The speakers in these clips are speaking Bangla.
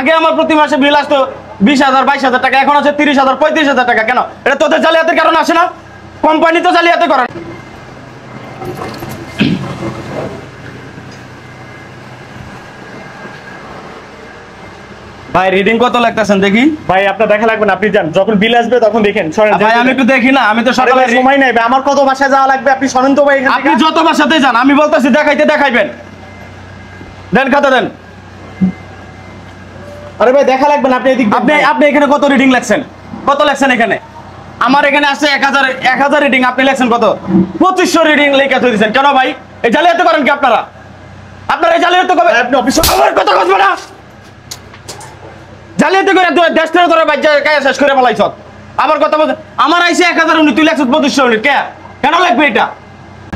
আগে আমার প্রতি মাসে বিল আসতো 20,000 22,000 টাকা, এখন আছে 30,000 35,000 টাকা। কেন? এটা তোদের জালিয়াতির কারণে আসে না? কোম্পানি তো জালিয়াতি করে। ভাই রিডিং কত লাগতেছেন দেখি? ভাই আপনার দেখা লাগবে না, আপনি যান, যখন বিল আসবে তখন দেখেন। সরেন ভাই আমি একটু দেখি না, আমি তো সকালে সময় নাই ভাই, আমার কত বাসায় যাওয়া লাগবে, আপনি সরেন তো ভাই। আপনি যত বাসাতে যান, আমি বলতেছি দেখাইবেন। দেন খাতা দেন। আরে ভাই দেখা লাগবে না, আপনি এদিক আপনি এখানে কত রিডিং লাগছেন? কত লাগছেন এখানে? আমার এখানে আছে 1000 রিডিং, আপনি লাগছেন কত? 2500 রিডিং লেখা দিয়েছেন। কেন ভাই এই জালিয়াতি করেন কি আপনারা? এই জালিয়াতি করবেন? আপনি অফিস আমার কথা বুঝবে না, জালিয়াতি করে দেশ থেকে ধরে বাচ্চা কাজ শেষ করে ফেলাইছ। আমার কথা বলছে, আমার আইসে 1000 উনি, তুই লাগছিস 2500 উনি। কেন লাগবে এটা?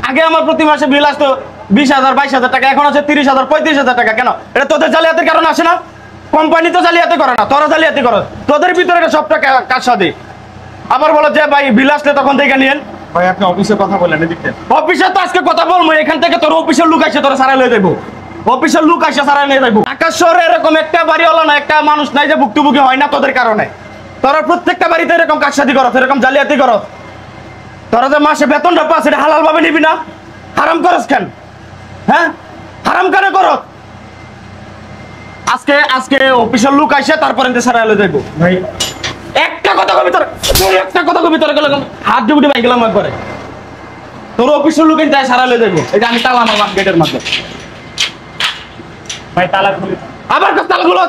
আগে আমার প্রতি মাসে বিল আসতো 20,000 22,000 টাকা, এখন আছে 30,000 35,000 টাকা। কেন? এটা তোদের জালিয়াতির কারণে আসে না? কোম্পানি তো জালিয়াতি করে না, তোরা জালিয়াতি করো। তোদের ভিতরে সবটা কাজ সাথে। আবার বলো যে ভাই বিল আসলে তখন দেখে নিয়েন। ভাই আপনি অফিসে কথা বলেন, এদিক দেন। অফিসে তো আজকে কথা বলবো, এখান থেকে তোর অফিসের লোক আসে তোরা সারাই লয়ে যাবো। অফিসের লোক আসে সারাই নিয়ে যাবো। আকাশ শহরে এরকম একটা বাড়ি হলো না, একটা মানুষ নাই যে ভুক্তভোগী হয় না তোদের কারণে। তোরা প্রত্যেকটা বাড়িতে এরকম কাজসাজি করো, এরকম জালিয়াতি করো। তোরা যে মাসে বেতনটা পাস, এটা হালাল ভাবে নিবি না? হারাম করস কেন? হ্যাঁ হারাম কেন করো? আজকে অফিসের লোক আসে তারপরে সারাই লয়ে যাবো। ভাই একটা কথা কবি তোর, একটা কথা কবি তোর গেলে হাত ডুবুটি ভাই গেলাম একবারে। তোর অফিসের লোক তাই সারালে যাবো। এটা আমি তালা আমার গেটের মাধ্যমে। ভাই তালা খুলে আবার তালাগুলো